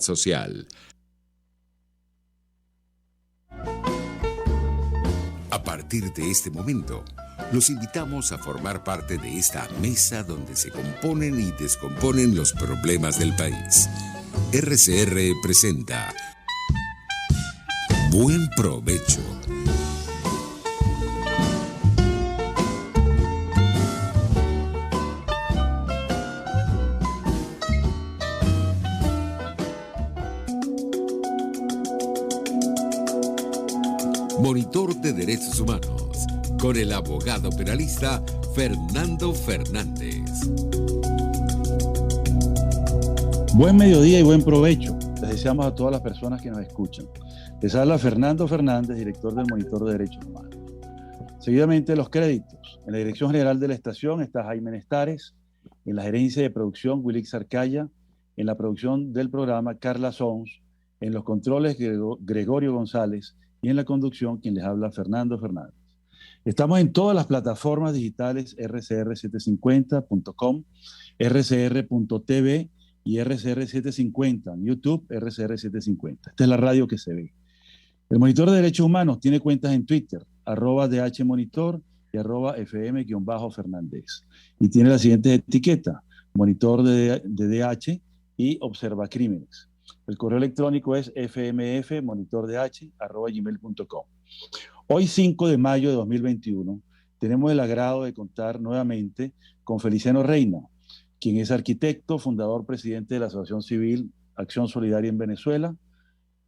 social. A partir de este momento, los invitamos a formar parte de esta mesa donde se componen y descomponen los problemas del país. RCR presenta Buen Provecho. Monitor de Derechos Humanos, con el abogado penalista Fernando Fernández. Buen mediodía y buen provecho. Les deseamos a todas las personas que nos escuchan. Les habla Fernando Fernández, director del Monitor de Derechos Humanos. Seguidamente, los créditos. En la dirección general de la estación está Jaime Nestares, en la gerencia de producción Wilix Arcaya, en la producción del programa Carla Sons, en los controles Gregorio González y en la conducción quien les habla Fernando Fernández. Estamos en todas las plataformas digitales rcr750.com, rcr.tv y RCR750, en YouTube RCR750. Esta es la radio que se ve. El Monitor de Derechos Humanos tiene cuentas en Twitter, @DHMonitor y @FM_Fernández. Y tiene las siguientes etiquetas: Monitor de DH y Observa Crímenes. El correo electrónico es fmfmonitordh@gmail.com. Hoy, 5 de mayo de 2021, tenemos el agrado de contar nuevamente con Feliciano Reina, quien es arquitecto, fundador, presidente de la Asociación Civil Acción Solidaria en Venezuela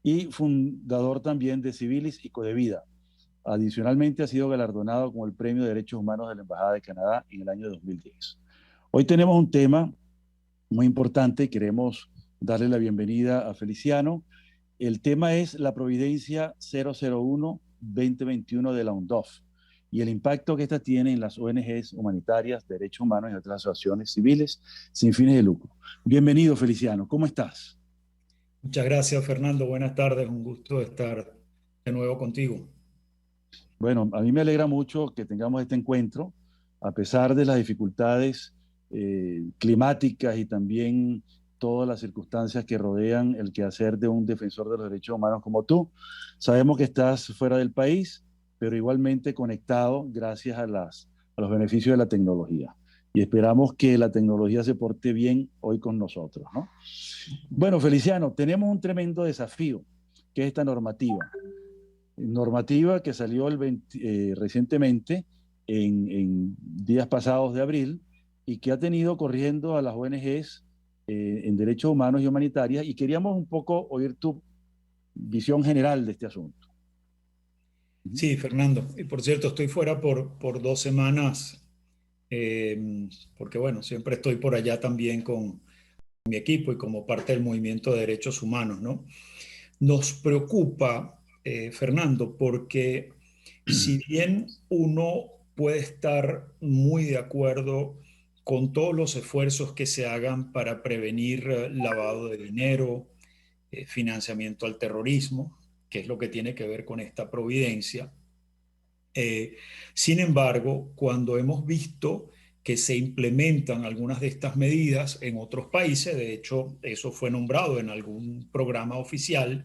y fundador también de Civilis y Codevida. Adicionalmente, ha sido galardonado con el Premio de Derechos Humanos de la Embajada de Canadá en el año 2010. Hoy tenemos un tema muy importante y queremos darle la bienvenida a Feliciano. El tema es la Providencia 001-2021 de la UNDOF y el impacto que esta tiene en las ONGs humanitarias, derechos humanos y otras asociaciones civiles sin fines de lucro. Bienvenido, Feliciano. ¿Cómo estás? Muchas gracias, Fernando. Buenas tardes. Un gusto estar de nuevo contigo. Bueno, a mí me alegra mucho que tengamos este encuentro, a pesar de las dificultades climáticas y también todas las circunstancias que rodean el quehacer de un defensor de los derechos humanos como tú. Sabemos que estás fuera del país, pero igualmente conectado gracias a los beneficios de la tecnología. Y esperamos que la tecnología se porte bien hoy con nosotros, ¿no? Bueno, Feliciano, tenemos un tremendo desafío, que es esta normativa. Normativa que salió recientemente, en días pasados de abril, y que ha tenido corriendo a las ONGs en derechos humanos y humanitarias, y queríamos un poco oír tu visión general de este asunto. Sí, Fernando. Y por cierto, estoy fuera por 2 semanas, porque bueno, siempre estoy por allá también con mi equipo y como parte del movimiento de derechos humanos, ¿no? Nos preocupa, Fernando, porque si bien uno puede estar muy de acuerdo con todos los esfuerzos que se hagan para prevenir lavado de dinero, financiamiento al terrorismo, que es lo que tiene que ver con esta providencia. Sin embargo, cuando hemos visto que se implementan algunas de estas medidas en otros países, de hecho, eso fue nombrado en algún programa oficial,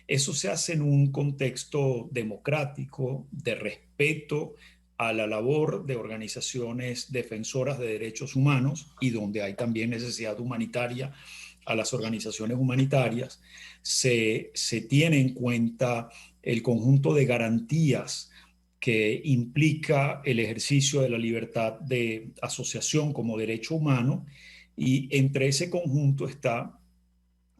eso se hace en un contexto democrático, de respeto a la labor de organizaciones defensoras de derechos humanos y donde hay también necesidad humanitaria a las organizaciones humanitarias. Se tiene en cuenta el conjunto de garantías que implica el ejercicio de la libertad de asociación como derecho humano, y entre ese conjunto está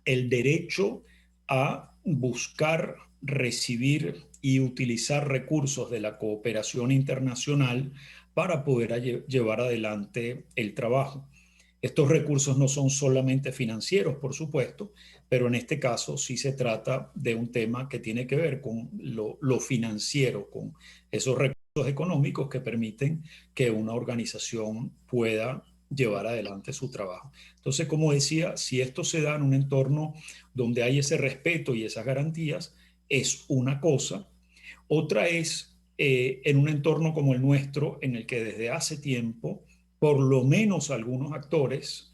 el derecho a buscar, recibir y utilizar recursos de la cooperación internacional para poder llevar adelante el trabajo. Estos recursos no son solamente financieros, por supuesto, pero en este caso sí se trata de un tema que tiene que ver con lo financiero, con esos recursos económicos que permiten que una organización pueda llevar adelante su trabajo. Entonces, como decía, si esto se da en un entorno donde hay ese respeto y esas garantías, es una cosa. Otra es en un entorno como el nuestro, en el que desde hace tiempo, por lo menos algunos actores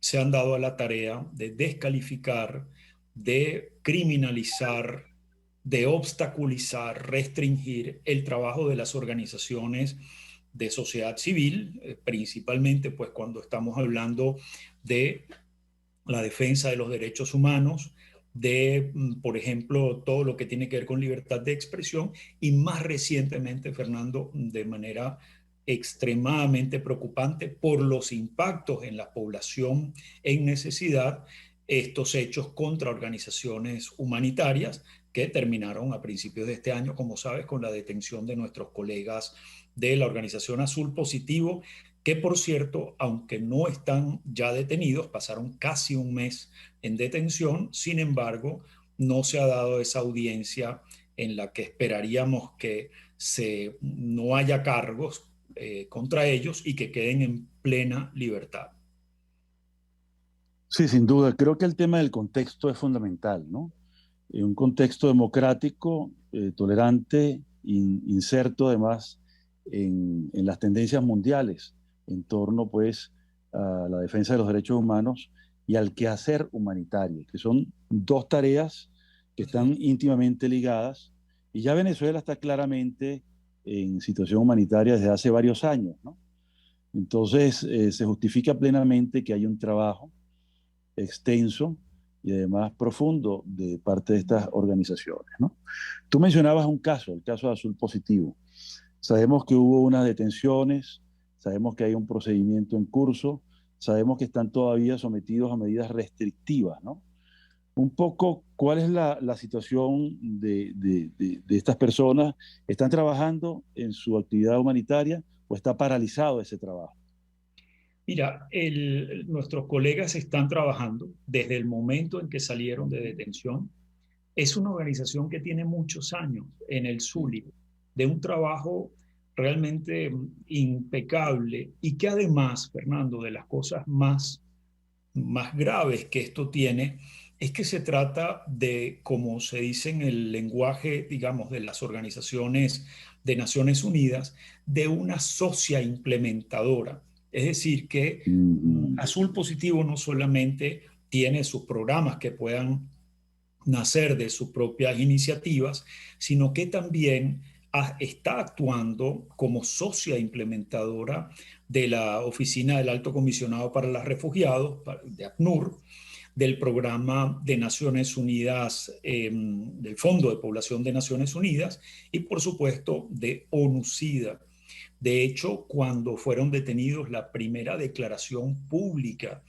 se han dado a la tarea de descalificar, de criminalizar, de obstaculizar, restringir el trabajo de las organizaciones de sociedad civil, principalmente pues cuando estamos hablando de la defensa de los derechos humanos, de, por ejemplo, todo lo que tiene que ver con libertad de expresión y más recientemente, Fernando, de manera extremadamente preocupante por los impactos en la población en necesidad, estos hechos contra organizaciones humanitarias que terminaron a principios de este año, como sabes, con la detención de nuestros colegas de la Organización Azul Positivo, que por cierto, aunque no están ya detenidos, pasaron casi un mes en detención, sin embargo, no se ha dado esa audiencia en la que esperaríamos que no haya cargos contra ellos y que queden en plena libertad. Sí, sin duda. Creo que el tema del contexto es fundamental, ¿no? En un contexto democrático, tolerante, inserto además en las tendencias mundiales en torno pues a la defensa de los derechos humanos y al quehacer humanitario, que son dos tareas que están íntimamente ligadas y ya Venezuela está claramente en situación humanitaria desde hace varios años, ¿no? Entonces se justifica plenamente que haya un trabajo extenso y además profundo de parte de estas organizaciones, ¿no? Tú mencionabas un caso, el caso de Azul Positivo. Sabemos que hubo unas detenciones, sabemos que hay un procedimiento en curso, sabemos que están todavía sometidos a medidas restrictivas, ¿no? Un poco, ¿cuál es la situación de estas personas? ¿Están trabajando en su actividad humanitaria o está paralizado ese trabajo? Mira, nuestros colegas están trabajando desde el momento en que salieron de detención. Es una organización que tiene muchos años en el Zulia, de un trabajo realmente impecable y que además, Fernando, de las cosas más graves que esto tiene, es que se trata de, como se dice en el lenguaje, digamos, de las organizaciones de Naciones Unidas, de una socia implementadora. Es decir, que Azul Positivo no solamente tiene sus programas que puedan nacer de sus propias iniciativas, sino que también está actuando como socia implementadora de la Oficina del Alto Comisionado para los Refugiados, de ACNUR, del programa de Naciones Unidas, del Fondo de Población de Naciones Unidas y por supuesto de ONU-SIDA. De hecho, cuando fueron detenidos, la primera declaración pública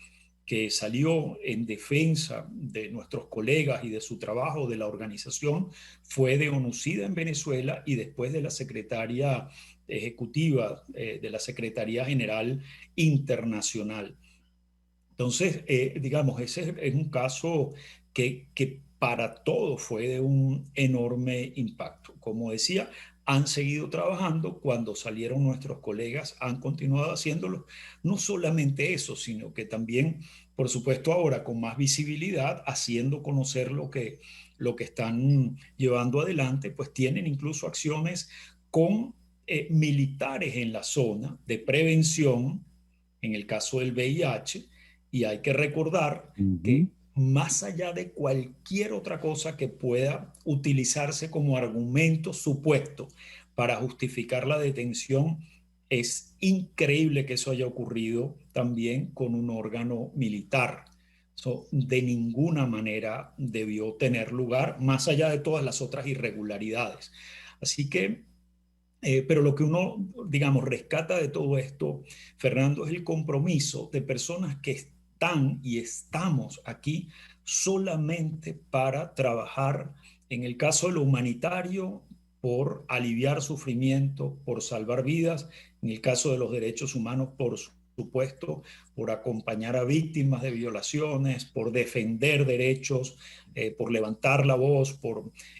que salió en defensa de nuestros colegas y de su trabajo de la organización fue de ONU-SIDA en Venezuela y después de la secretaria ejecutiva de la Secretaría General Internacional. Entonces, digamos, ese es un caso que para todos fue de un enorme impacto. Como decía, han seguido trabajando, cuando salieron nuestros colegas han continuado haciéndolo. No solamente eso, sino que también, por supuesto, ahora con más visibilidad, haciendo conocer lo que están llevando adelante, pues tienen incluso acciones con militares en la zona de prevención, en el caso del VIH, y hay que recordar que más allá de cualquier otra cosa que pueda utilizarse como argumento supuesto para justificar la detención, es increíble que eso haya ocurrido también con un órgano militar. Eso de ninguna manera debió tener lugar, más allá de todas las otras irregularidades. Así que pero lo que uno, digamos, rescata de todo esto, Fernando, es el compromiso de personas que están y estamos aquí solamente para trabajar, en el caso de lo humanitario, por aliviar sufrimiento, por salvar vidas, en el caso de los derechos humanos, por supuesto, por acompañar a víctimas de violaciones, por defender derechos, por levantar la voz,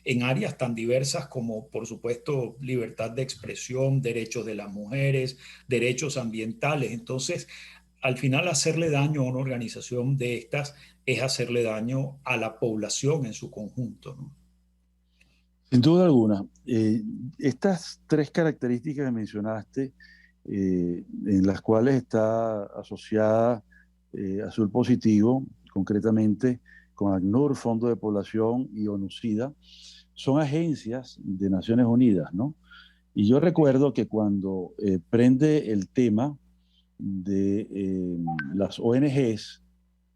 en áreas tan diversas como, por supuesto, libertad de expresión, derechos de las mujeres, derechos ambientales. Entonces, al final, hacerle daño a una organización de estas es hacerle daño a la población en su conjunto, ¿no? Sin duda alguna. Estas tres características que mencionaste, en las cuales está asociada Azul Positivo, concretamente con ACNUR, Fondo de Población y ONUCIDA, son agencias de Naciones Unidas, ¿no? Y yo recuerdo que cuando prende el tema de las ONGs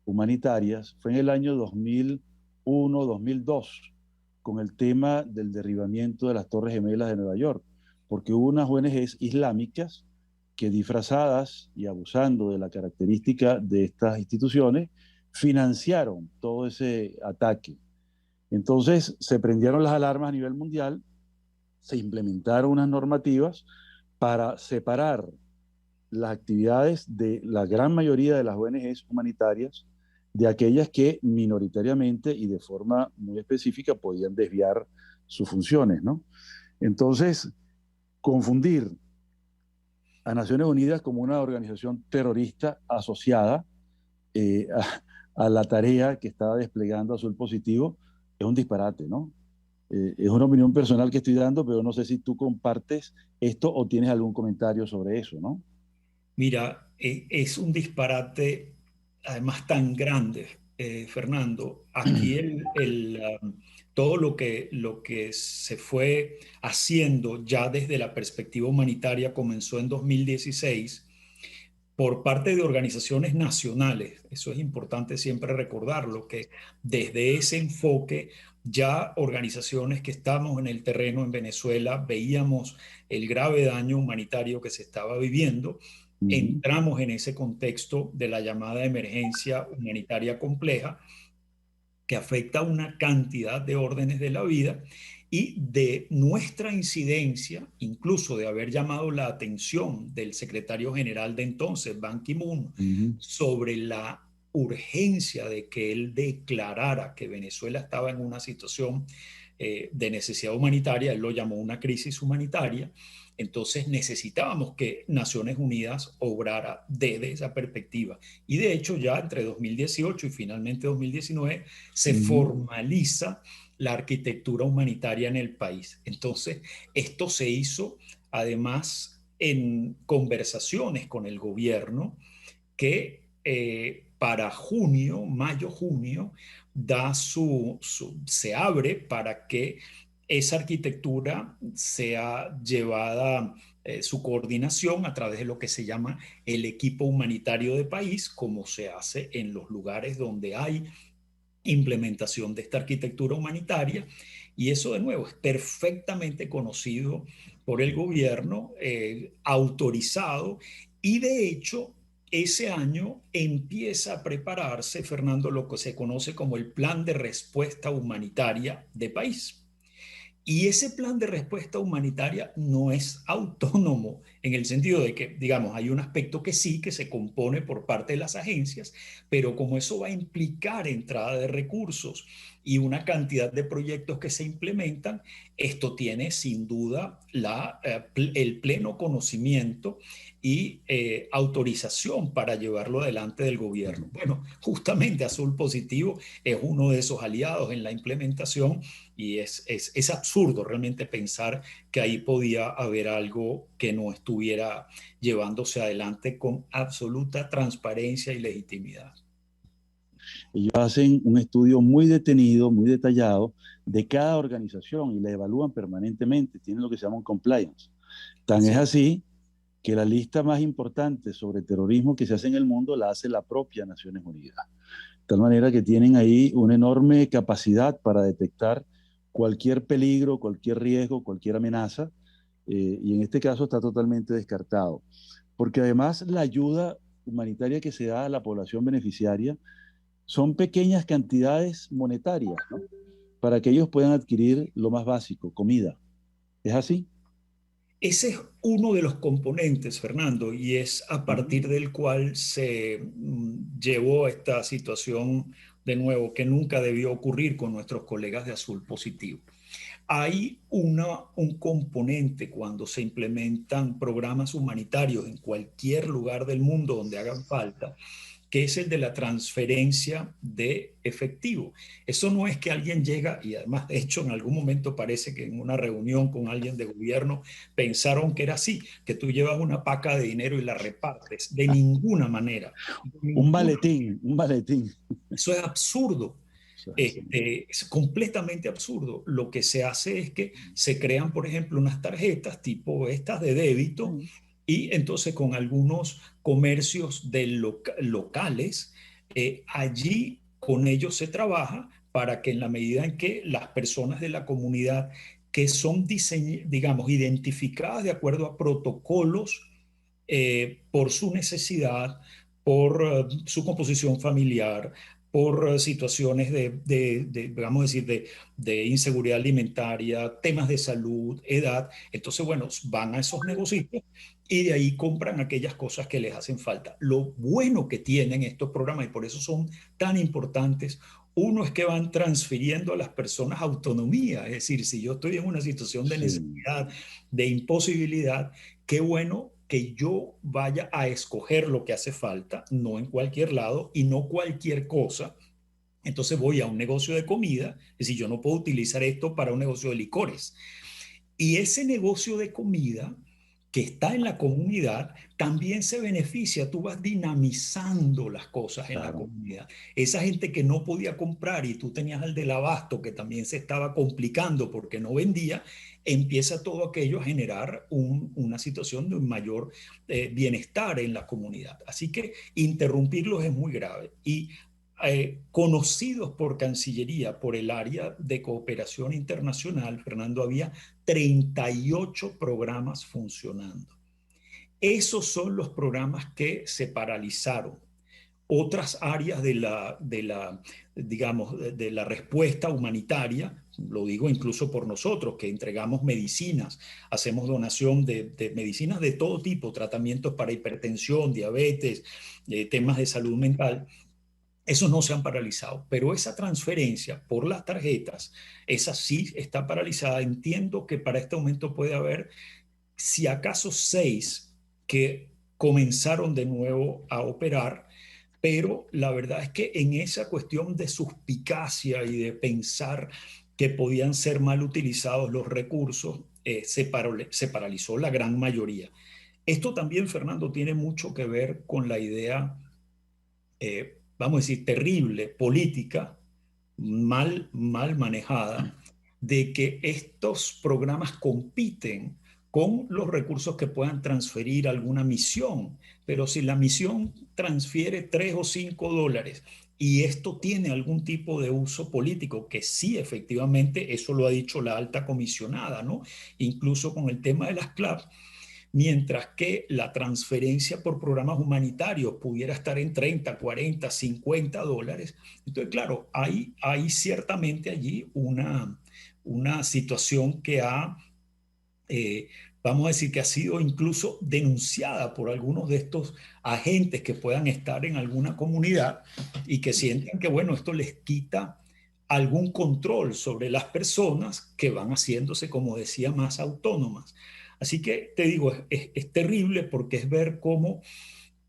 humanitarias, fue en el año 2001-2002, con el tema del derribamiento de las Torres Gemelas de Nueva York, porque hubo unas ONGs islámicas que, disfrazadas y abusando de la característica de estas instituciones, financiaron todo ese ataque. Entonces se prendieron las alarmas a nivel mundial, se implementaron unas normativas para separar las actividades de la gran mayoría de las ONGs humanitarias de aquellas que minoritariamente y de forma muy específica podían desviar sus funciones, ¿no? Entonces, confundir a Naciones Unidas como una organización terrorista asociada a la tarea que estaba desplegando Azul Positivo es un disparate, ¿no? Es una opinión personal que estoy dando, pero no sé si tú compartes esto o tienes algún comentario sobre eso, ¿no? Mira, es un disparate además tan grande, Fernando. Aquí todo lo que se fue haciendo ya desde la perspectiva humanitaria comenzó en 2016 por parte de organizaciones nacionales. Eso es importante siempre recordarlo, que desde ese enfoque ya organizaciones que estamos en el terreno en Venezuela veíamos el grave daño humanitario que se estaba viviendo. Entramos en ese contexto de la llamada emergencia humanitaria compleja que afecta a una cantidad de órdenes de la vida y de nuestra incidencia, incluso de haber llamado la atención del secretario general de entonces, Ban Ki-moon, sobre la urgencia de que él declarara que Venezuela estaba en una situación de necesidad humanitaria. Él lo llamó una crisis humanitaria. Entonces necesitábamos que Naciones Unidas obrara desde esa perspectiva. Y de hecho ya entre 2018 y finalmente 2019 se formaliza la arquitectura humanitaria en el país. Entonces esto se hizo además en conversaciones con el gobierno que para junio, mayo-junio, se abre para que esa arquitectura sea llevada, su coordinación a través de lo que se llama el equipo humanitario de país, como se hace en los lugares donde hay implementación de esta arquitectura humanitaria. Y eso de nuevo es perfectamente conocido por el gobierno, autorizado, y de hecho ese año empieza a prepararse, Fernando, lo que se conoce como el Plan de Respuesta Humanitaria de País. Y ese plan de respuesta humanitaria no es autónomo en el sentido de que, digamos, hay un aspecto que sí, que se compone por parte de las agencias, pero como eso va a implicar entrada de recursos y una cantidad de proyectos que se implementan, esto tiene sin duda el pleno conocimiento y autorización para llevarlo adelante del gobierno. Bueno, justamente Azul Positivo es uno de esos aliados en la implementación y es absurdo realmente pensar que ahí podía haber algo que no estuviera llevándose adelante con absoluta transparencia y legitimidad. Ellos hacen un estudio muy detenido, muy detallado de cada organización y la evalúan permanentemente. Tienen lo que se llama un compliance. Tan es así que la lista más importante sobre terrorismo que se hace en el mundo la hace la propia Naciones Unidas. De tal manera que tienen ahí una enorme capacidad para detectar cualquier peligro, cualquier riesgo, cualquier amenaza, y en este caso está totalmente descartado. Porque además la ayuda humanitaria que se da a la población beneficiaria son pequeñas cantidades monetarias, ¿no? Para que ellos puedan adquirir lo más básico, comida. ¿Es así? Ese es uno de los componentes, Fernando, y es a partir del cual se llevó esta situación de nuevo que nunca debió ocurrir con nuestros colegas de Azul Positivo. Hay un componente cuando se implementan programas humanitarios en cualquier lugar del mundo donde hagan falta, que es el de la transferencia de efectivo. Eso no es que alguien llega, y además de hecho en algún momento parece que en una reunión con alguien de gobierno pensaron que era así, que tú llevas una paca de dinero y la repartes. De ninguna manera. Un maletín, un maletín. Eso es absurdo. Es completamente absurdo. Lo que se hace es que se crean, por ejemplo, unas tarjetas tipo estas de débito, y entonces con algunos comercios locales, allí con ellos se trabaja para que en la medida en que las personas de la comunidad que son, digamos, identificadas de acuerdo a protocolos por su necesidad, por su composición familiar, por situaciones vamos a decir, de inseguridad alimentaria, temas de salud, edad. Entonces, bueno, van a esos negocios y de ahí compran aquellas cosas que les hacen falta. Lo bueno que tienen estos programas, y por eso son tan importantes, uno es que van transfiriendo a las personas autonomía. Es decir, si yo estoy en una situación de necesidad, de imposibilidad, qué bueno que yo vaya a escoger lo que hace falta, no en cualquier lado y no cualquier cosa. Entonces voy a un negocio de comida, es decir, yo no puedo utilizar esto para un negocio de licores. Y ese negocio de comida que está en la comunidad también se beneficia. Tú vas dinamizando las cosas en la comunidad. Esa gente que no podía comprar y tú tenías al del abasto que también se estaba complicando porque no vendía, empieza todo aquello a generar una situación de un mayor bienestar en la comunidad. Así que interrumpirlos es muy grave. Y conocidos por Cancillería, por el área de cooperación internacional, Fernando, había 38 programas funcionando. Esos son los programas que se paralizaron. Otras áreas digamos, de la respuesta humanitaria, lo digo incluso por nosotros, que entregamos medicinas, hacemos donación de medicinas de todo tipo, tratamientos para hipertensión, diabetes, temas de salud mental. Esos no se han paralizado, pero esa transferencia por las tarjetas, esa sí está paralizada. Entiendo que para este momento puede haber, si acaso, 6 que comenzaron de nuevo a operar, pero la verdad es que en esa cuestión de suspicacia y de pensar que podían ser mal utilizados los recursos, se paralizó la gran mayoría. Esto también, Fernando, tiene mucho que ver con la idea vamos a decir, terrible, política, mal manejada, de que estos programas compiten con los recursos que puedan transferir alguna misión. Pero si la misión transfiere 3 o 5 dólares y esto tiene algún tipo de uso político, que sí, efectivamente, eso lo ha dicho la alta comisionada, ¿no? Incluso con el tema de las CLAP, mientras que la transferencia por programas humanitarios pudiera estar en 30, 40, 50 dólares. Entonces, claro, hay ciertamente allí una situación que vamos a decir que ha sido incluso denunciada por algunos de estos agentes que puedan estar en alguna comunidad y que sienten que, bueno, esto les quita algún control sobre las personas que van haciéndose, como decía, más autónomas. Así que te digo, es terrible porque es ver cómo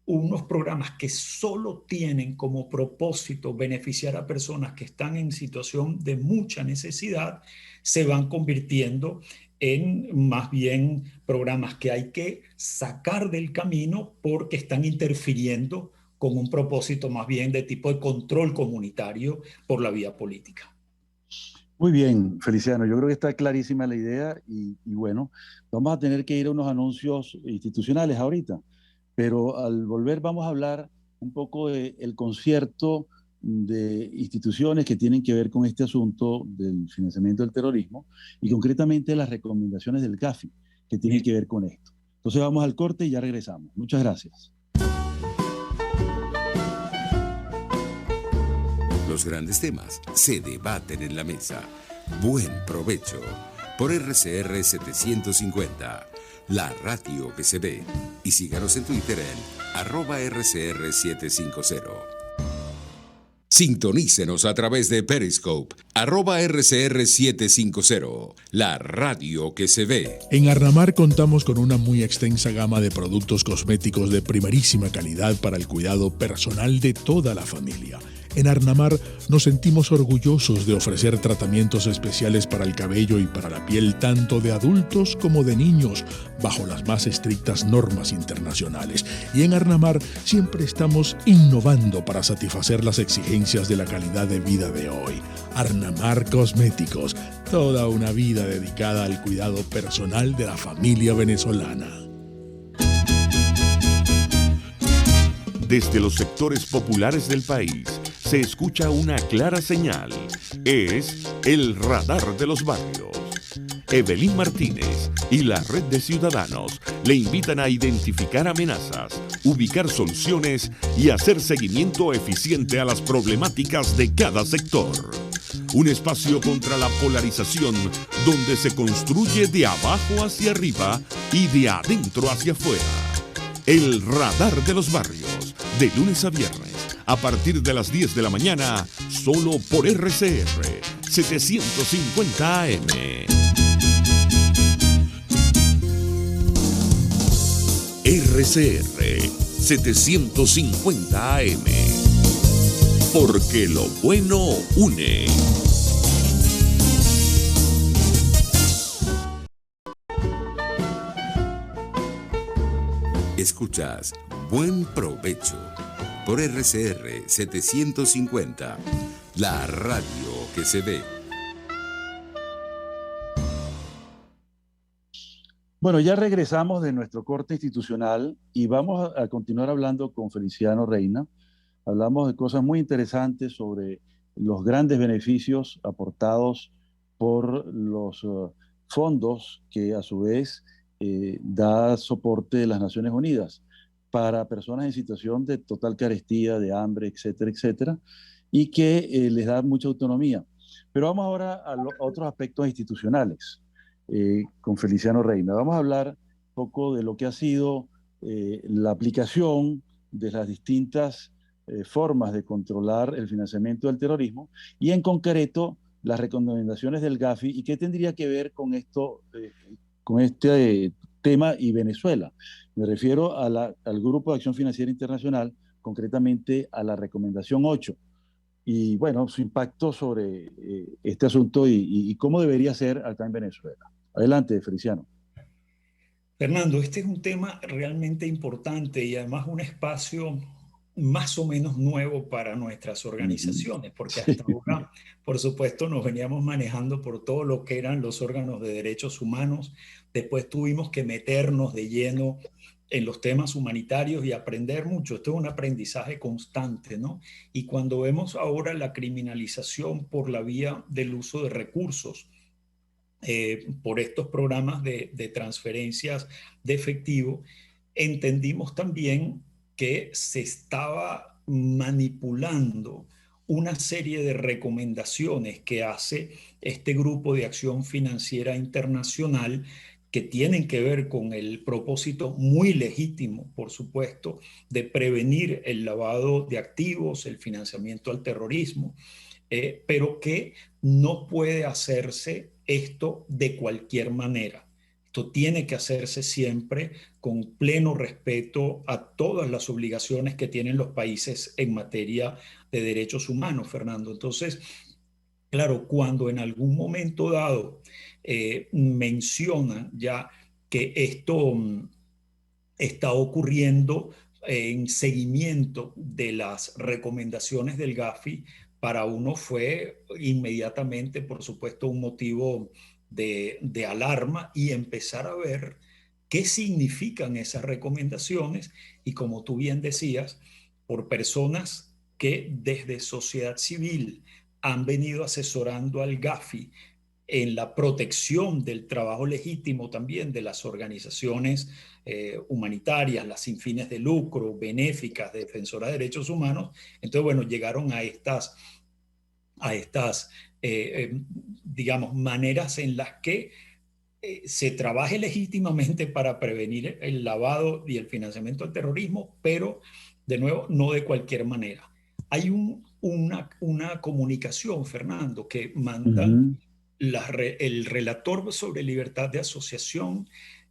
unos programas que solo tienen como propósito beneficiar a personas que están en situación de mucha necesidad, se van convirtiendo en más bien programas que hay que sacar del camino porque están interfiriendo con un propósito más bien de tipo de control comunitario por la vía política. Muy bien, Feliciano, yo creo que está clarísima la idea y bueno, vamos a tener que ir a unos anuncios institucionales ahorita, pero al volver vamos a hablar un poco del concierto de instituciones que tienen que ver con este asunto del financiamiento del terrorismo y concretamente las recomendaciones del GAFI que tienen que ver con esto. Entonces vamos al corte y ya regresamos. Muchas gracias. Los grandes temas se debaten en la mesa. Buen provecho por RCR 750, la radio que se ve. Y síganos en Twitter en @RCR750. Sintonícenos a través de Periscope, @RCR750, la radio que se ve. En Arnamar contamos con una muy extensa gama de productos cosméticos de primerísima calidad para el cuidado personal de toda la familia. En Arnamar nos sentimos orgullosos de ofrecer tratamientos especiales para el cabello y para la piel tanto de adultos como de niños, bajo las más estrictas normas internacionales. Y en Arnamar siempre estamos innovando para satisfacer las exigencias de la calidad de vida de hoy. Arnamar Cosméticos, toda una vida dedicada al cuidado personal de la familia venezolana. Desde los sectores populares del país se escucha una clara señal. Es el radar de los barrios. Evelyn Martínez y la red de ciudadanos le invitan a identificar amenazas, ubicar soluciones y hacer seguimiento eficiente a las problemáticas de cada sector. Un espacio contra la polarización donde se construye de abajo hacia arriba y de adentro hacia afuera. El radar de los barrios, de lunes a viernes, a partir de las 10 de la mañana, solo por RCR 750 AM. RCR 750 AM. Porque lo bueno une. Escuchas Buen Provecho por RCR 750, la radio que se ve. Bueno, ya regresamos de nuestro corte institucional y vamos a continuar hablando con Feliciano Reina. Hablamos de cosas muy interesantes sobre los grandes beneficios aportados por los fondos que a su vez da soporte de las Naciones Unidas para personas en situación de total carestía, de hambre, etcétera, etcétera, y que les da mucha autonomía. Pero vamos ahora a otros aspectos institucionales con Feliciano Reina. Vamos a hablar un poco de lo que ha sido la aplicación de las distintas formas de controlar el financiamiento del terrorismo y en concreto las recomendaciones del Gafi y qué tendría que ver con esto, con este tema y Venezuela. Me refiero al Grupo de Acción Financiera Internacional, concretamente a la recomendación 8. Y bueno, su impacto sobre este asunto y cómo debería ser acá en Venezuela. Adelante, Feliciano. Fernando, este es un tema realmente importante y además un espacio más o menos nuevo para nuestras organizaciones, porque hasta ahora, por supuesto, nos veníamos manejando por todo lo que eran los órganos de derechos humanos. Después tuvimos que meternos de lleno en los temas humanitarios y aprender mucho. Esto es un aprendizaje constante, ¿no? Y cuando vemos ahora la criminalización por la vía del uso de recursos, por estos programas de transferencias de efectivo, entendimos también que se estaba manipulando una serie de recomendaciones que hace este Grupo de Acción Financiera Internacional que tienen que ver con el propósito muy legítimo, por supuesto, de prevenir el lavado de activos, el financiamiento al terrorismo, pero que no puede hacerse esto de cualquier manera. Esto tiene que hacerse siempre con pleno respeto a todas las obligaciones que tienen los países en materia de derechos humanos, Fernando. Entonces, claro, cuando en algún momento dado mencionan ya que esto está ocurriendo en seguimiento de las recomendaciones del Gafi, para uno fue inmediatamente, por supuesto, un motivo de alarma y empezar a ver qué significan esas recomendaciones y, como tú bien decías, por personas que desde sociedad civil han venido asesorando al Gafi en la protección del trabajo legítimo también de las organizaciones humanitarias, las sin fines de lucro, benéficas, defensoras de derechos humanos. Entonces, bueno, llegaron a estas digamos, maneras en las que se trabaje legítimamente para prevenir el lavado y el financiamiento del terrorismo, pero, de nuevo, no de cualquier manera. Hay una comunicación, Fernando, que mandan el relator sobre libertad de asociación,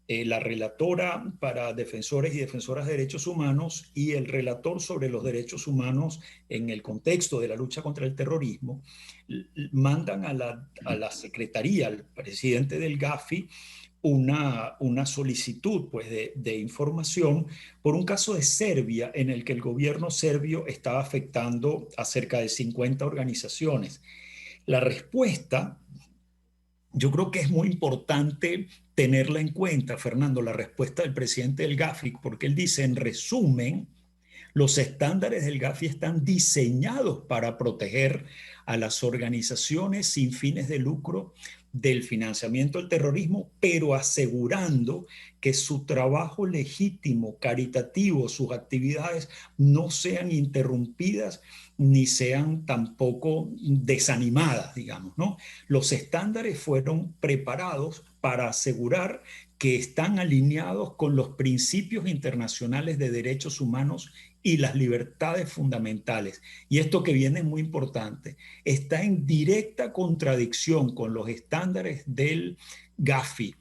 la relatora para defensores y defensoras de derechos humanos y el relator sobre los derechos humanos en el contexto de la lucha contra el terrorismo, mandan a la secretaría, al presidente del Gafi, una solicitud pues, de información por un caso de Serbia en el que el gobierno serbio estaba afectando a cerca de 50 organizaciones. La respuesta, yo creo que es muy importante tenerla en cuenta, Fernando, la respuesta del presidente del Gafi, porque él dice, en resumen, los estándares del Gafi están diseñados para proteger a las organizaciones sin fines de lucro del financiamiento del terrorismo, pero asegurando que su trabajo legítimo, caritativo, sus actividades no sean interrumpidas ni sean tampoco desanimadas, digamos, ¿no? Los estándares fueron preparados para asegurar que están alineados con los principios internacionales de derechos humanos y las libertades fundamentales. Y esto que viene es muy importante, está en directa contradicción con los estándares del Gafi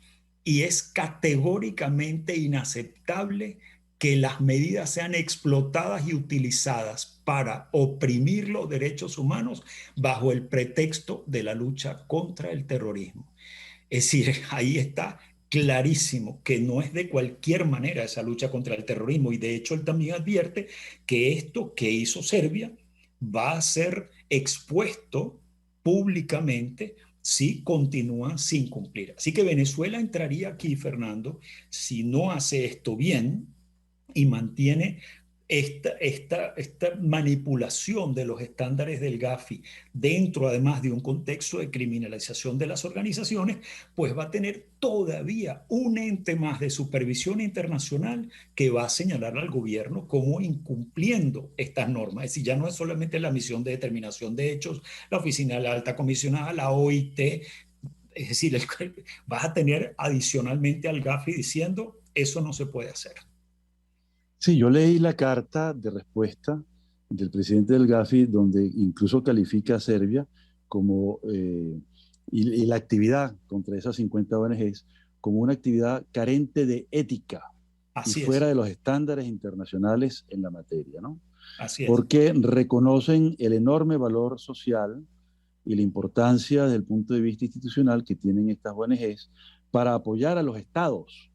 y es categóricamente inaceptable que las medidas sean explotadas y utilizadas para oprimir los derechos humanos bajo el pretexto de la lucha contra el terrorismo. Es decir, ahí está clarísimo que no es de cualquier manera esa lucha contra el terrorismo y de hecho él también advierte que esto que hizo Serbia va a ser expuesto públicamente si continúan sin cumplir. Así que Venezuela entraría aquí, Fernando, si no hace esto bien y mantiene esta manipulación de los estándares del Gafi dentro además de un contexto de criminalización de las organizaciones, pues va a tener todavía un ente más de supervisión internacional que va a señalar al gobierno como incumpliendo estas normas. Es decir, ya no es solamente la misión de determinación de hechos, la oficina de la alta comisionada, la OIT, es decir, vas a tener adicionalmente al Gafi diciendo eso no se puede hacer. Sí, yo leí la carta de respuesta del presidente del Gafi, donde incluso califica a Serbia como, y la actividad contra esas 50 ONGs como una actividad carente de ética y fuera de los estándares internacionales en la materia, ¿no? Así es. Porque reconocen el enorme valor social y la importancia desde el punto de vista institucional que tienen estas ONGs para apoyar a los estados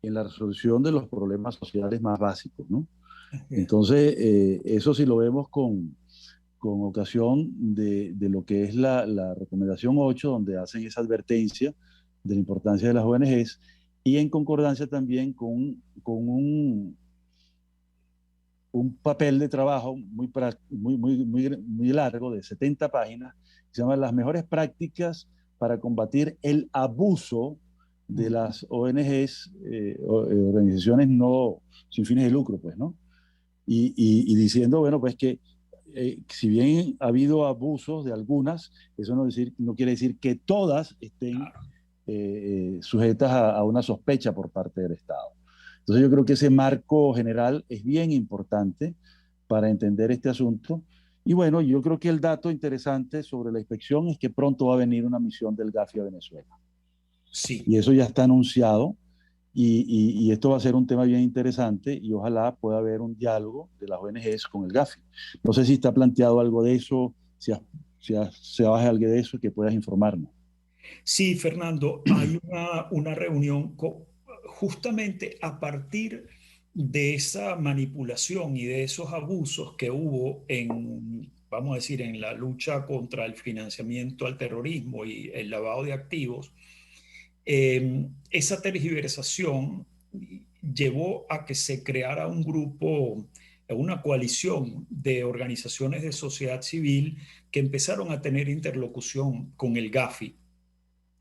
en la resolución de los problemas sociales más básicos, ¿no? Entonces, eso sí lo vemos con ocasión de lo que es la recomendación 8, donde hacen esa advertencia de la importancia de las ONGs y en concordancia también con un papel de trabajo muy largo, de 70 páginas, que se llama Las mejores prácticas para combatir el abuso de las ONGs, organizaciones no sin fines de lucro, pues, ¿no? Y diciendo, bueno, pues que si bien ha habido abusos de algunas, eso no quiere decir que todas estén sujetas a una sospecha por parte del Estado. Entonces yo creo que ese marco general es bien importante para entender este asunto. Y bueno, yo creo que el dato interesante sobre la inspección es que pronto va a venir una misión del Gafi a Venezuela. Sí. Y eso ya está anunciado y esto va a ser un tema bien interesante y ojalá pueda haber un diálogo de las ONGs con el Gafi. No sé si está planteado algo de eso, si se baja algo de eso, que puedas informarnos. Sí, Fernando, hay una reunión justamente a partir de esa manipulación y de esos abusos que hubo vamos a decir, en la lucha contra el financiamiento al terrorismo y el lavado de activos. Esa tergiversación llevó a que se creara un grupo, una coalición de organizaciones de sociedad civil que empezaron a tener interlocución con el Gafi.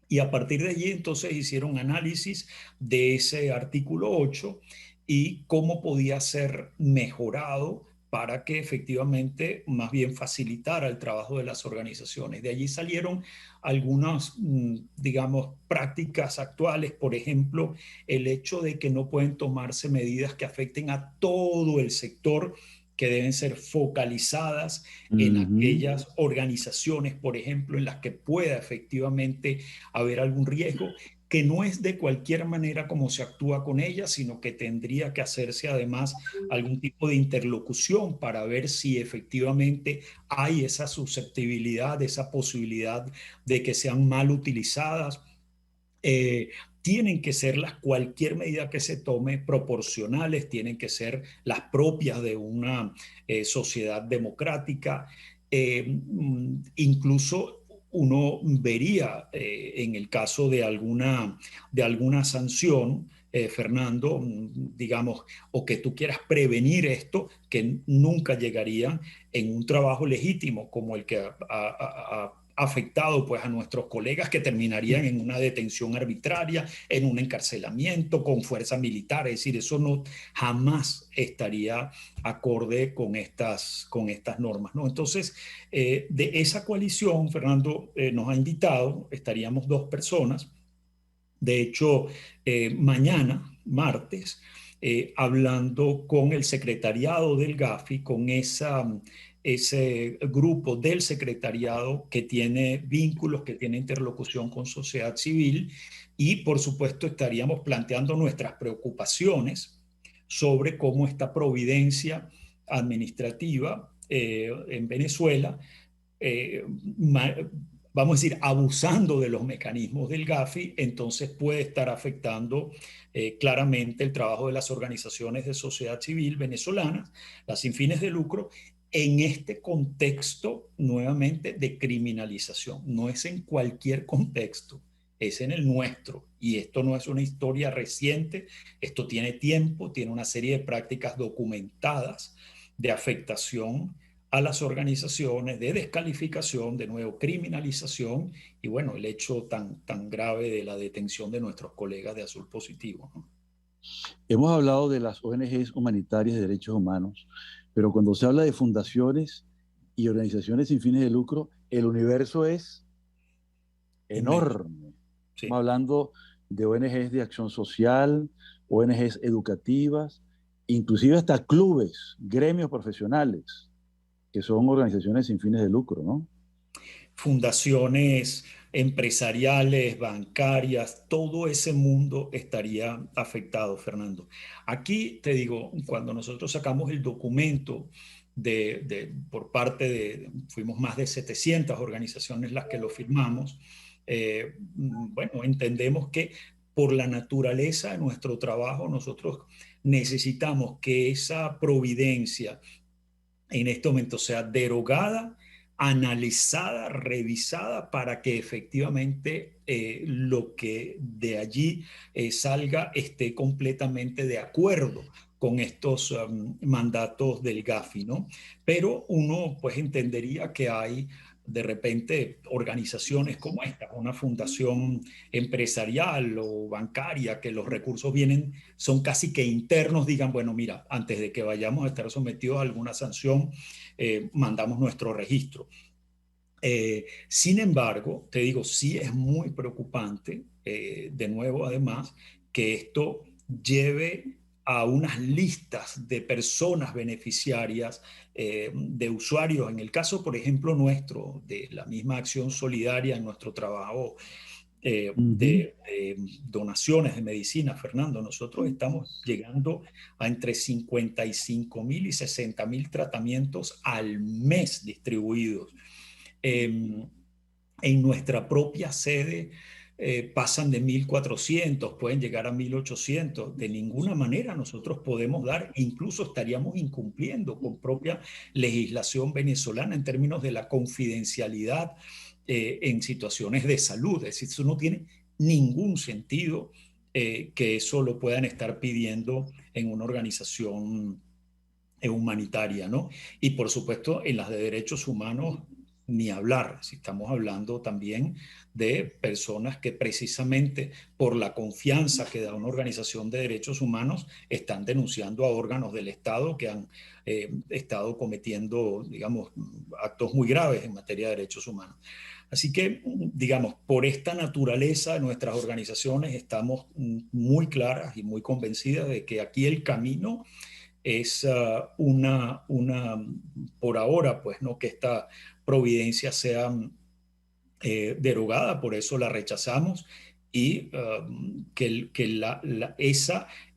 Y a partir de allí entonces hicieron análisis de ese artículo 8 y cómo podía ser mejorado para que efectivamente más bien facilitara el trabajo de las organizaciones. De allí salieron algunas, digamos, prácticas actuales, por ejemplo, el hecho de que no pueden tomarse medidas que afecten a todo el sector que deben ser focalizadas en aquellas organizaciones, por ejemplo, en las que pueda efectivamente haber algún riesgo, que no es de cualquier manera como se actúa con ellas, sino que tendría que hacerse además algún tipo de interlocución para ver si efectivamente hay esa susceptibilidad, esa posibilidad de que sean mal utilizadas. Tienen que ser cualquier medida que se tome proporcionales, tienen que ser las propias de una sociedad democrática. Incluso uno vería en el caso de alguna sanción, Fernando, digamos, o que tú quieras prevenir esto, que nunca llegarían en un trabajo legítimo como el que ha afectado pues a nuestros colegas, que terminarían en una detención arbitraria, en un encarcelamiento con fuerza militar. Es decir, eso no jamás estaría acorde con estas normas, ¿no? Entonces, de esa coalición, Fernando nos ha invitado, estaríamos 2 personas. De hecho, mañana, martes, hablando con el secretariado del Gafi, con ese grupo del secretariado que tiene vínculos, que tiene interlocución con sociedad civil, y por supuesto estaríamos planteando nuestras preocupaciones sobre cómo esta providencia administrativa en Venezuela, vamos a decir, abusando de los mecanismos del Gafi, entonces puede estar afectando claramente el trabajo de las organizaciones de sociedad civil venezolanas, las sin fines de lucro, en este contexto nuevamente de criminalización. No es en cualquier contexto, es en el nuestro. Y esto no es una historia reciente, esto tiene tiempo, tiene una serie de prácticas documentadas de afectación a las organizaciones, de descalificación, de nuevo criminalización, y bueno, el hecho tan grave de la detención de nuestros colegas de Azul Positivo, ¿no? Hemos hablado de las ONGs humanitarias de derechos humanos, pero cuando se habla de fundaciones y organizaciones sin fines de lucro, el universo es enorme. Sí. Estamos hablando de ONGs de acción social, ONGs educativas, inclusive hasta clubes, gremios profesionales, que son organizaciones sin fines de lucro, ¿no? Fundaciones empresariales, bancarias, todo ese mundo estaría afectado, Fernando. Aquí te digo, cuando nosotros sacamos el documento por parte fuimos más de 700 organizaciones las que lo firmamos, bueno, entendemos que por la naturaleza de nuestro trabajo nosotros necesitamos que esa providencia en este momento sea derogada, analizada, revisada, para que efectivamente lo que de allí salga esté completamente de acuerdo con estos mandatos del Gafi, ¿no? Pero uno pues entendería que hay de repente organizaciones como esta, una fundación empresarial o bancaria, que los recursos son casi que internos, digan, bueno, mira, antes de que vayamos a estar sometidos a alguna sanción, mandamos nuestro registro. Sin embargo, te digo, sí es muy preocupante, de nuevo además, que esto lleve a unas listas de personas beneficiarias, de usuarios. En el caso, por ejemplo, nuestro, de la misma Acción Solidaria, en nuestro trabajo de donaciones de medicina, Fernando, nosotros estamos llegando a entre 55.000 y 60.000 tratamientos al mes distribuidos. En nuestra propia sede pasan de 1.400, pueden llegar a 1.800. De ninguna manera nosotros podemos dar, incluso estaríamos incumpliendo con propia legislación venezolana en términos de la confidencialidad en situaciones de salud. Es decir, eso no tiene ningún sentido, que eso lo puedan estar pidiendo en una organización humanitaria, ¿no? Y por supuesto, en las de derechos humanos, ni hablar, si estamos hablando también de personas que precisamente por la confianza que da una organización de derechos humanos están denunciando a órganos del Estado que han estado cometiendo, digamos, actos muy graves en materia de derechos humanos. Así que, digamos, por esta naturaleza de nuestras organizaciones estamos muy claras y muy convencidas de que aquí el camino es por ahora, pues, ¿no? Que esta providencia sea derogada, por eso la rechazamos, y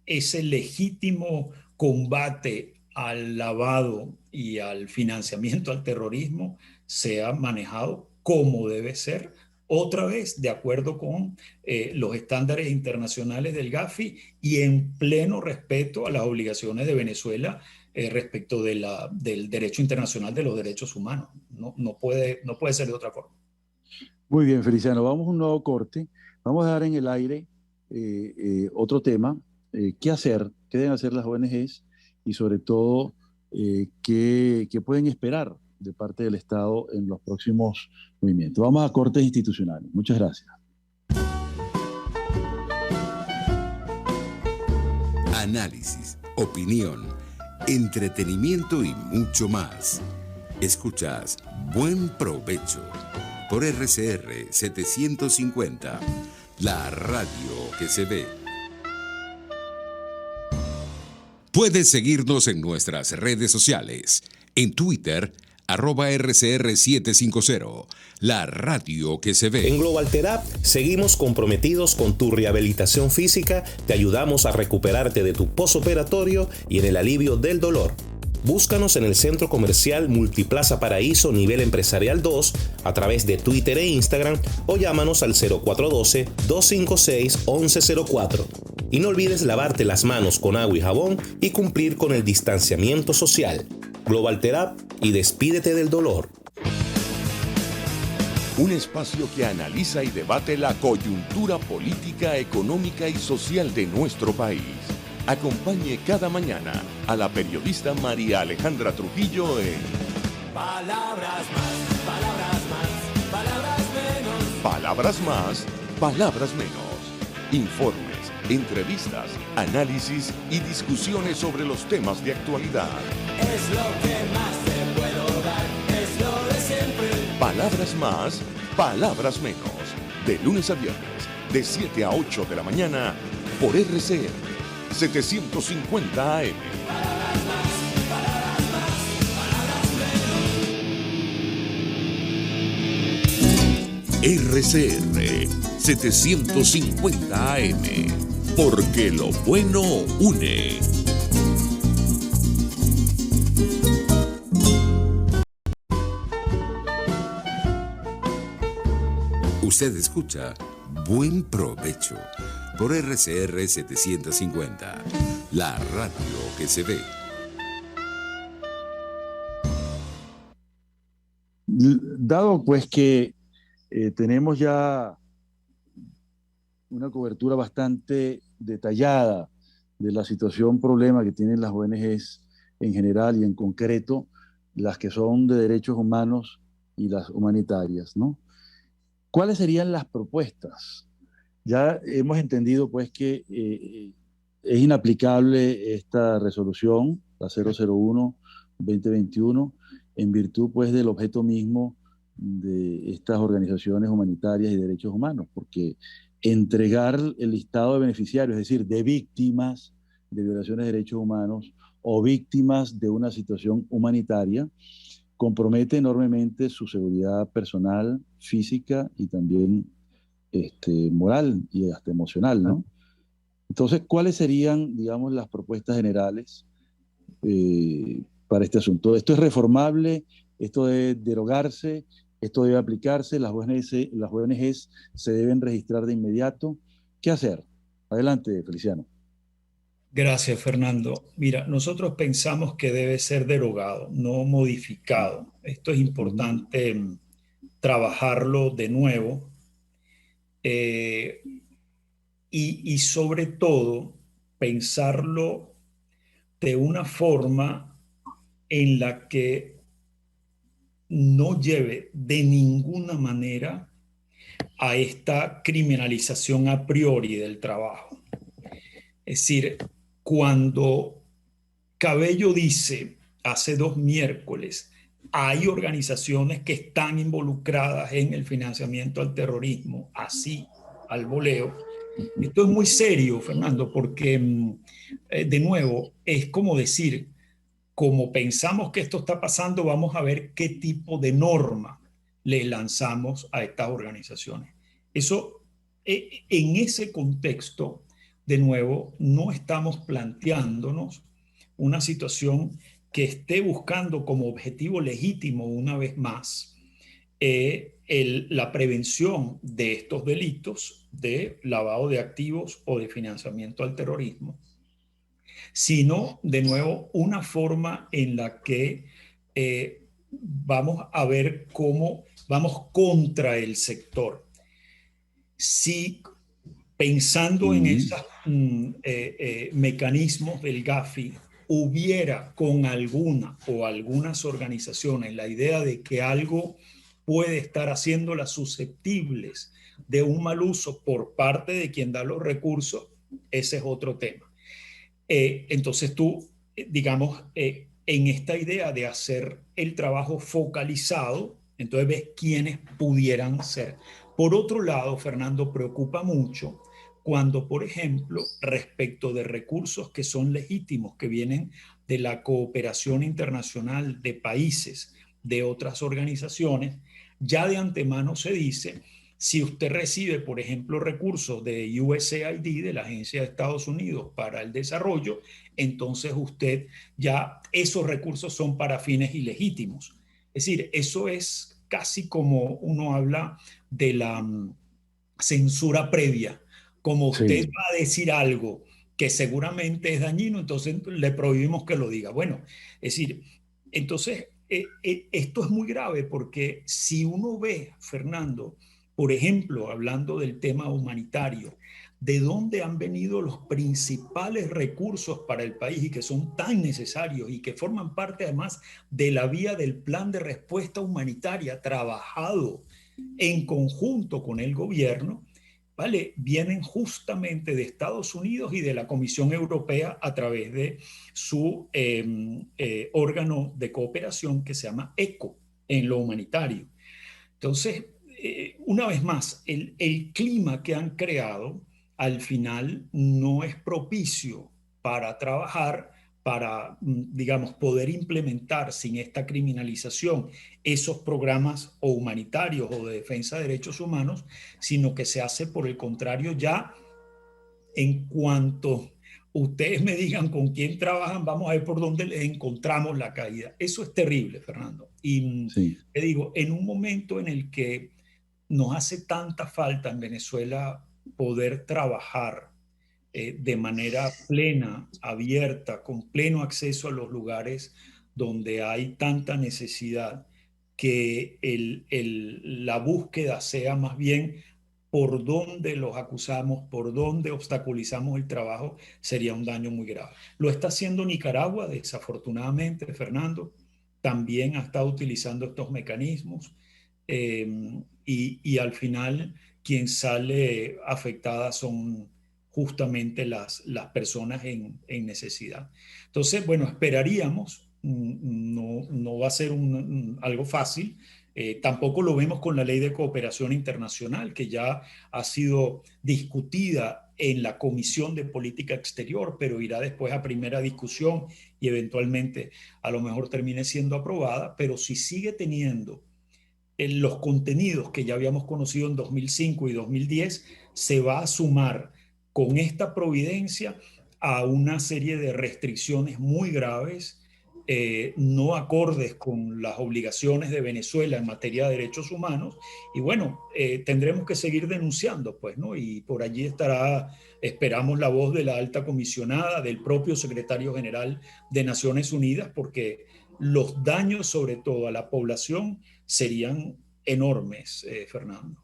ese legítimo combate al lavado y al financiamiento al terrorismo sea manejado como debe ser, otra vez de acuerdo con los estándares internacionales del Gafi y en pleno respeto a las obligaciones de Venezuela respecto del derecho internacional de los derechos humanos. No puede ser de otra forma. Muy bien, Feliciano, vamos a un nuevo corte. Vamos a dar en el aire otro tema. ¿Qué hacer? ¿Qué deben hacer las ONGs? Y sobre todo, ¿qué pueden esperar de parte del Estado en los próximos movimientos? Vamos a cortes institucionales. Muchas gracias. Análisis, opinión, entretenimiento y mucho más. Escuchas Buen Provecho por RCR 750, la radio que se ve. Puedes seguirnos en nuestras redes sociales. En Twitter, @RCR750, la radio que se ve. En Global Therapy seguimos comprometidos con tu rehabilitación física, te ayudamos a recuperarte de tu posoperatorio y en el alivio del dolor. Búscanos en el Centro Comercial Multiplaza Paraíso Nivel Empresarial 2 a través de Twitter e Instagram o llámanos al 0412-256-1104. Y no olvides lavarte las manos con agua y jabón y cumplir con el distanciamiento social. Global Therapy y despídete del dolor. Un espacio que analiza y debate la coyuntura política, económica y social de nuestro país. Acompañe cada mañana a la periodista María Alejandra Trujillo en Palabras más, palabras más, palabras menos. Palabras más, palabras menos. Informes, entrevistas, análisis y discusiones sobre los temas de actualidad. Es lo que más te puedo dar, es lo de siempre. Palabras más, palabras menos. De lunes a viernes, de 7 a 8 de la mañana, por RCR 750 AM. Palabras más, palabras más, palabras menos. RCR 750 AM. Porque lo bueno une. Usted escucha Buen Provecho por RCR 750, la radio que se ve. Dado pues que tenemos ya una cobertura bastante detallada de la situación, problema que tienen las ONGs en general y en concreto las que son de derechos humanos y las humanitarias, ¿no? ¿Cuáles serían las propuestas? Ya hemos entendido pues que es inaplicable esta resolución, la 001-2021, en virtud pues del objeto mismo de estas organizaciones humanitarias y derechos humanos, porque entregar el listado de beneficiarios, es decir, de víctimas de violaciones de derechos humanos o víctimas de una situación humanitaria, compromete enormemente su seguridad personal, física y también moral y hasta emocional, ¿no? Entonces, ¿cuáles serían, digamos, las propuestas generales para este asunto? ¿Esto es reformable? ¿Esto debe derogarse? ¿Esto debe aplicarse? ¿Las ONGs se deben registrar de inmediato? ¿Qué hacer? Adelante, Feliciano. Gracias, Fernando. Mira, nosotros pensamos que debe ser derogado, no modificado. Esto es importante trabajarlo de nuevo. Y sobre todo pensarlo de una forma en la que no lleve de ninguna manera a esta criminalización a priori del trabajo. Es decir, cuando Cabello dice hace 2 miércoles, hay organizaciones que están involucradas en el financiamiento al terrorismo, así al voleo, Esto es muy serio, Fernando, porque de nuevo es como decir, como pensamos que esto está pasando, vamos a ver qué tipo de norma le lanzamos a estas organizaciones. Eso, en ese contexto, de nuevo, no estamos planteándonos una situación que esté buscando como objetivo legítimo, una vez más, la prevención de estos delitos de lavado de activos o de financiamiento al terrorismo, sino, de nuevo, una forma en la que vamos a ver cómo vamos contra el sector. Si pensando en esos mecanismos del Gafi, hubiera con alguna o algunas organizaciones la idea de que algo puede estar haciéndolas susceptibles de un mal uso por parte de quien da los recursos, ese es otro tema. Entonces tú, digamos, en esta idea de hacer el trabajo focalizado, entonces ves quiénes pudieran ser. Por otro lado, Fernando, preocupa mucho cuando, por ejemplo, respecto de recursos que son legítimos, que vienen de la cooperación internacional de países, de otras organizaciones, ya de antemano se dice, si usted recibe, por ejemplo, recursos de USAID, de la Agencia de Estados Unidos para el Desarrollo, entonces usted ya esos recursos son para fines ilegítimos. Es decir, eso es casi como uno habla de la censura previa. Como usted va a decir algo que seguramente es dañino, entonces le prohibimos que lo diga. Bueno, es decir, entonces esto es muy grave porque si uno ve, Fernando, por ejemplo, hablando del tema humanitario, de dónde han venido los principales recursos para el país y que son tan necesarios y que forman parte además de la vía del plan de respuesta humanitaria trabajado en conjunto con el gobierno, ¿vale? Vienen justamente de Estados Unidos y de la Comisión Europea a través de su órgano de cooperación que se llama ECO en lo humanitario. Entonces, una vez más, el clima que han creado al final no es propicio para trabajar, para, digamos, poder implementar sin esta criminalización esos programas o humanitarios o de defensa de derechos humanos, sino que se hace por el contrario ya en cuanto ustedes me digan con quién trabajan, vamos a ver por dónde les encontramos la caída. Eso es terrible, Fernando. Y te digo, en un momento en el que nos hace tanta falta en Venezuela poder trabajar de manera plena, abierta, con pleno acceso a los lugares donde hay tanta necesidad, que la búsqueda sea más bien por dónde los acusamos, por dónde obstaculizamos el trabajo, sería un daño muy grave. Lo está haciendo Nicaragua, desafortunadamente, Fernando, también ha estado utilizando estos mecanismos y al final quien sale afectada son justamente las personas en necesidad. Entonces, bueno, esperaríamos, no va a ser algo fácil. Tampoco lo vemos con la ley de cooperación internacional, que ya ha sido discutida en la Comisión de Política Exterior, pero irá después a primera discusión y eventualmente a lo mejor termine siendo aprobada, pero si sigue teniendo los contenidos que ya habíamos conocido en 2005 y 2010, se va a sumar con esta providencia a una serie de restricciones muy graves, no acordes con las obligaciones de Venezuela en materia de derechos humanos. Y bueno, tendremos que seguir denunciando, pues, ¿no? Y por allí estará, esperamos, la voz de la alta comisionada, del propio secretario general de Naciones Unidas, porque los daños, sobre todo a la población, serían enormes, Fernando.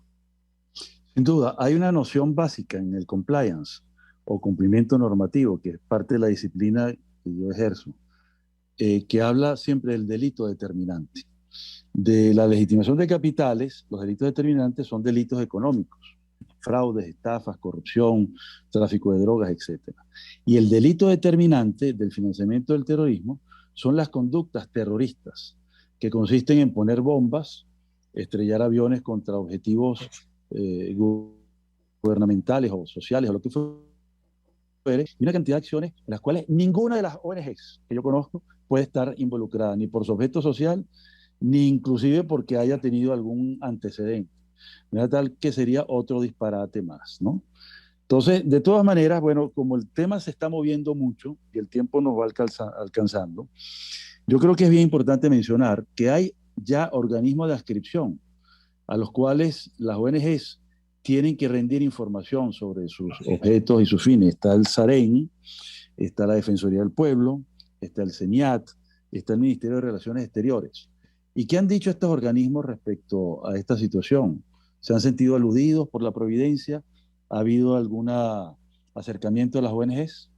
Sin duda, hay una noción básica en el compliance o cumplimiento normativo, que es parte de la disciplina que yo ejerzo, que habla siempre del delito determinante. De la legitimación de capitales, los delitos determinantes son delitos económicos, fraudes, estafas, corrupción, tráfico de drogas, etc. Y el delito determinante del financiamiento del terrorismo son las conductas terroristas, que consisten en poner bombas, estrellar aviones contra objetivos gubernamentales o sociales o lo que fuere, y una cantidad de acciones en las cuales ninguna de las ONGs que yo conozco puede estar involucrada, ni por su objeto social, ni inclusive porque haya tenido algún antecedente. De tal que sería otro disparate más, ¿no? Entonces, de todas maneras, bueno, como el tema se está moviendo mucho y el tiempo nos va alcanzando, yo creo que es bien importante mencionar que hay ya organismos de adscripción a los cuales las ONGs tienen que rendir información sobre sus objetos y sus fines. Está el SAREN, está la Defensoría del Pueblo, está el CENIAT, está el Ministerio de Relaciones Exteriores. ¿Y qué han dicho estos organismos respecto a esta situación? ¿Se han sentido aludidos por la providencia? ¿Ha habido algún acercamiento a las ONGs?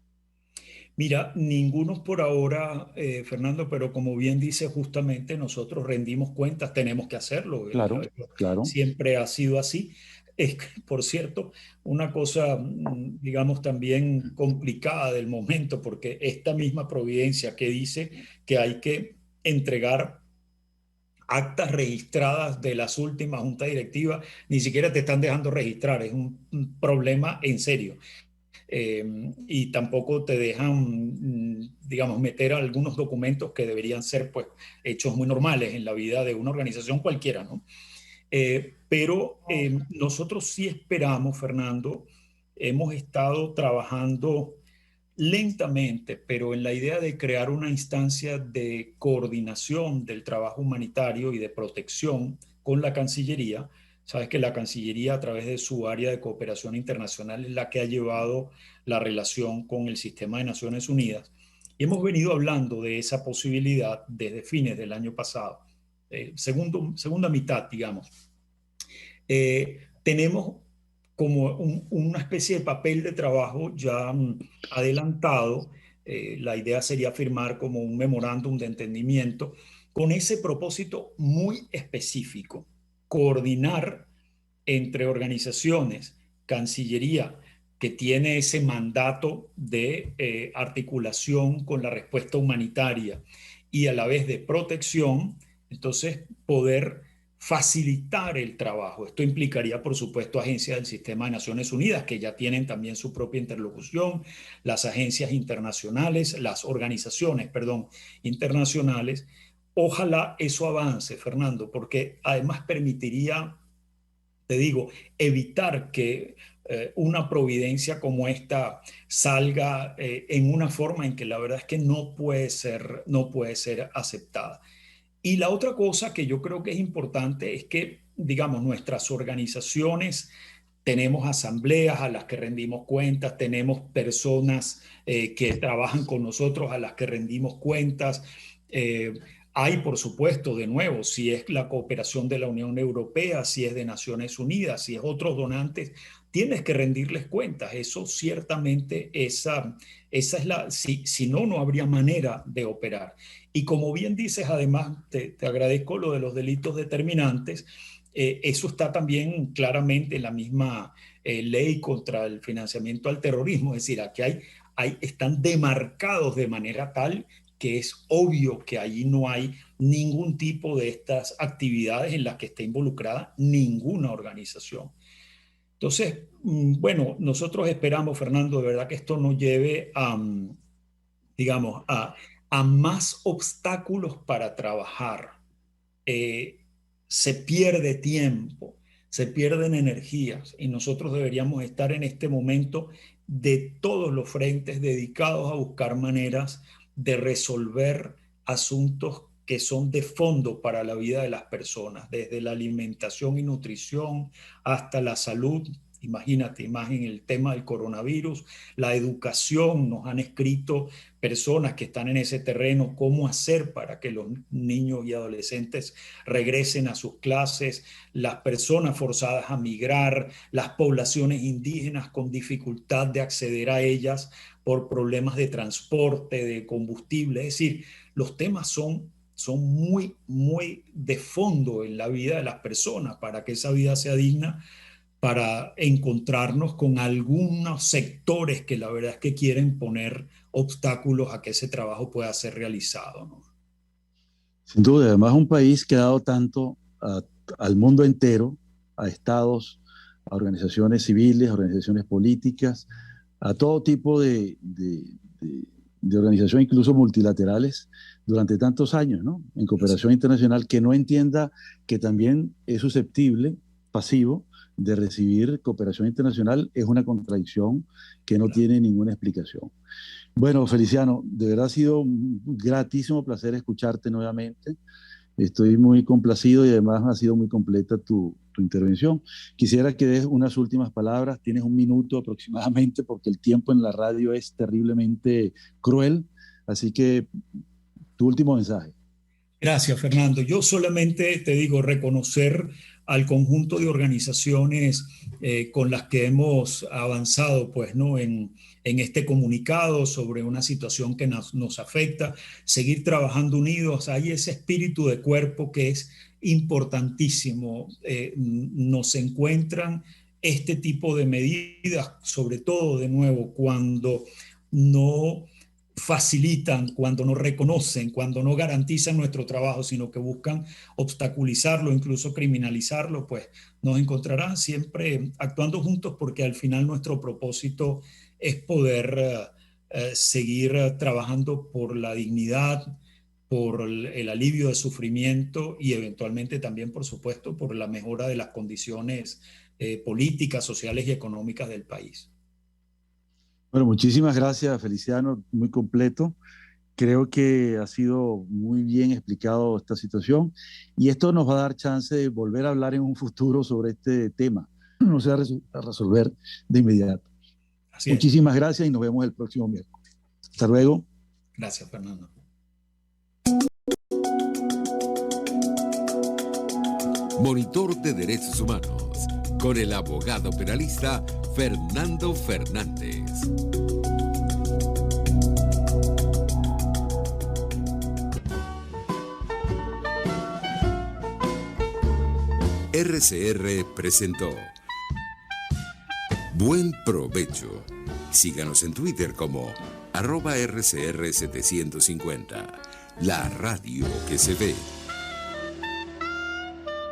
Mira, ninguno por ahora, Fernando, pero como bien dice, justamente nosotros rendimos cuentas, tenemos que hacerlo. Claro, claro. Siempre ha sido así. Es que, por cierto, una cosa, digamos, también complicada del momento, porque esta misma providencia que dice que hay que entregar actas registradas de las últimas juntas directivas, ni siquiera te están dejando registrar, es un problema en serio. Y tampoco te dejan, digamos, meter algunos documentos que deberían ser, pues, hechos muy normales en la vida de una organización cualquiera, ¿no? Pero nosotros sí esperamos, Fernando, hemos estado trabajando lentamente, pero en la idea de crear una instancia de coordinación del trabajo humanitario y de protección con la Cancillería. Sabes que la Cancillería, a través de su área de cooperación internacional, es la que ha llevado la relación con el sistema de Naciones Unidas. Y hemos venido hablando de esa posibilidad desde fines del año pasado, segunda mitad, digamos. Tenemos como una especie de papel de trabajo ya adelantado. La idea sería firmar como un memorándum de entendimiento con ese propósito muy específico: coordinar entre organizaciones, Cancillería, que tiene ese mandato de articulación con la respuesta humanitaria y a la vez de protección, entonces poder facilitar el trabajo. Esto implicaría, por supuesto, agencias del sistema de Naciones Unidas, que ya tienen también su propia interlocución, las agencias internacionales, las organizaciones, perdón, internacionales. Ojalá eso avance, Fernando, porque además permitiría, te digo, evitar que una providencia como esta salga en una forma en que la verdad es que no puede ser aceptada. Y la otra cosa que yo creo que es importante es que, digamos, nuestras organizaciones, tenemos asambleas a las que rendimos cuentas, tenemos personas que trabajan con nosotros a las que rendimos cuentas. Eh, Hay, por supuesto, de nuevo, si es la cooperación de la Unión Europea, si es de Naciones Unidas, si es otros donantes, tienes que rendirles cuentas. Eso ciertamente, esa es si no, no habría manera de operar. Y como bien dices, además, te agradezco lo de los delitos determinantes. Eso está también claramente en la misma ley contra el financiamiento al terrorismo. Es decir, aquí están demarcados de manera tal que es obvio que allí no hay ningún tipo de estas actividades en las que esté involucrada ninguna organización. Entonces, bueno, nosotros esperamos, Fernando, de verdad que esto nos lleve a, digamos, a más obstáculos para trabajar. Se pierde tiempo, se pierden energías y nosotros deberíamos estar en este momento de todos los frentes dedicados a buscar maneras de resolver asuntos que son de fondo para la vida de las personas, desde la alimentación y nutrición hasta la salud. Imagínate, imaginen el tema del coronavirus, la educación. Nos han escrito personas que están en ese terreno cómo hacer para que los niños y adolescentes regresen a sus clases, las personas forzadas a migrar, las poblaciones indígenas con dificultad de acceder a ellas por problemas de transporte, de combustible. Es decir, los temas son muy, muy de fondo en la vida de las personas para que esa vida sea digna, para encontrarnos con algunos sectores que la verdad es que quieren poner obstáculos a que ese trabajo pueda ser realizado, ¿no? Sin duda, además un país que ha dado tanto al mundo entero, a estados, a organizaciones civiles, a organizaciones políticas, a todo tipo de organizaciones, incluso multilaterales, durante tantos años, ¿no? En cooperación internacional, que no entienda que también es susceptible, pasivo, de recibir cooperación internacional, es una contradicción que no tiene ninguna explicación. Bueno, Feliciano, de verdad ha sido un gratísimo placer escucharte nuevamente. Estoy muy complacido y además ha sido muy completa tu intervención. Quisiera que des unas últimas palabras. Tienes 1 minuto aproximadamente porque el tiempo en la radio es terriblemente cruel. Así que tu último mensaje. Gracias, Fernando. Yo solamente te digo reconocer al conjunto de organizaciones con las que hemos avanzado, pues, ¿no? en este comunicado sobre una situación que nos afecta, seguir trabajando unidos. Hay ese espíritu de cuerpo que es importantísimo. Nos encuentran este tipo de medidas, sobre todo, de nuevo, cuando no facilitan, cuando no reconocen, cuando no garantizan nuestro trabajo, sino que buscan obstaculizarlo, incluso criminalizarlo, pues nos encontrarán siempre actuando juntos, porque al final nuestro propósito es poder seguir trabajando por la dignidad, por el alivio de sufrimiento y eventualmente también, por supuesto, por la mejora de las condiciones políticas, sociales y económicas del país. Bueno, muchísimas gracias, Feliciano, muy completo. Creo que ha sido muy bien explicado esta situación y esto nos va a dar chance de volver a hablar en un futuro sobre este tema. No se va a resolver de inmediato. Muchísimas gracias y nos vemos el próximo miércoles. Hasta luego. Gracias, Fernando. Monitor de Derechos Humanos, con el abogado penalista Fernando Fernández. RCR presentó Buen Provecho. Síganos en Twitter como @RCR750, la radio que se ve.